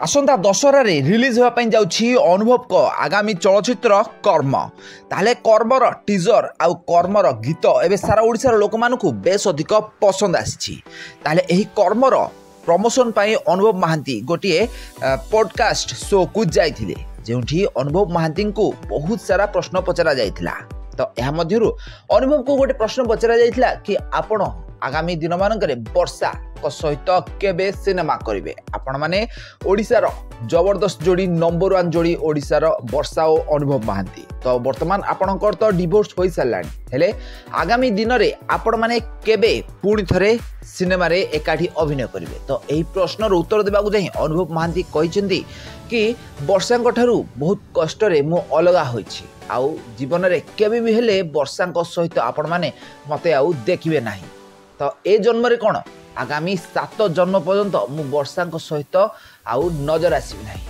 आसंता Dussehra release होगापी जाऊँगी अनुभव को आगामी चलचित्र कर्म ताले कर्मर टीजर आउ कर्मर गीत एवं सारा ओडिशार लोक मानू बेस अधिक पसंद आसी कर्मर प्रमोशन पाई अनुभव महांती गोटे पॉडकास्ट शो को जाइथिले जेउठी अनुभव महांती को बहुत सारा प्रश्न पचरा जाइथिला। तो यह मध्यरु अनुभव को गोटे प्रश्न पचरा जाइथिला कि आपण आगामी दिन मानकरे वर्षा को सहित केबे सिनेमा करिवे। आपण माने ओडिशार जबरदस्त जोड़ी नंबर 1 जोड़ी ओडिशार वर्षा और अनुभव महांती। तो वर्तमान आपणकर तो डिवोर्स हो सारानी हेले आगामी दिन रे आपण माने केबे पुणी थरे सिनेमा रे एकाठी अभिनय करिवे। तो एही प्रश्नर उत्तर देबाकू जाई अनुभव महांती कहिसेंती कि वर्षांक ठारू बहुत कष्ट रे मु अलगा होइछि आउ जीवन रे केबे भी हेले वर्षांक सहित आपण माने मते आउ देखिबे नाही। तो ए जन्म रे कोन आगामी 7 जन्म पर्यंत मु वर्षांक सहित आउ नजर आसबि नाही।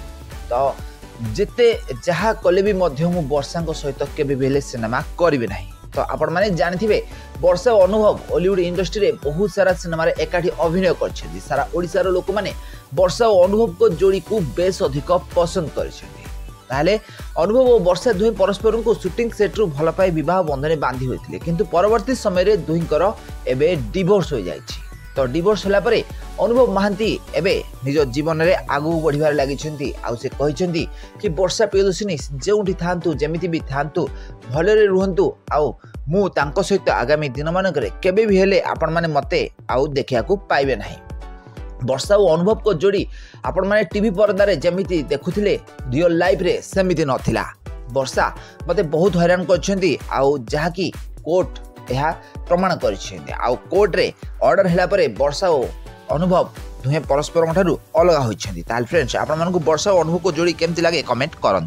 तो जेते जहा कले भी मध्य मु वर्षांक सहित केबे भी हेले सिनेमा करिवे नाही। तो आपण माने जानिथिबे वर्षा अनुभव हॉलीवुड इंडस्ट्री रे बहुत सारा सिनेमा रे एकाठी अभिनय करछथि। सारा ओडिसार लोक माने वर्षा और अनुभव को जोड़ी को बेस अधिक पसंद करछथि। ताले अनुभव और वर्षा दुहे परस्पर को शूटिंग सेट रु भल पाई विवाह बंधन बांधी होइथिले किंतु परवर्ती समय रे दुहिंकर एबे डिवोर्स हो जाइछि। तो डिवोर्स होला परे अनुभव महांती एबे निज जीवन रे आगु बढ़िबार लागिछंती आउ से कहिछंती कि वर्षा प्रियदर्शिनी जेउठी थांतु जेमिति भी थांतु भलरे रुहंतु आउ मु तांको सहित आगामी दिन मानकरे केबे भी हेले आपण माने मते आउ देखिया को पाइबे नाही। वर्षा और अनुभव को जोड़ी आपण माने टीवी पर्दा जमीती देखुथिले रियल लाइफ रे सेमिति नथिला। वर्षा मते बहुत हैरान करछंती आउ जहा कि कोर्ट यह प्रमाण करछंती आउ कोर्ट रे ऑर्डर हैला परे वर्षा और अनुभव दुहे परस्पर ठारू अलग होइछंती। ताल फ्रेंड्स आपण मानकु वर्षा और अनुभव को जोड़ी केमति लागे कमेंट करन।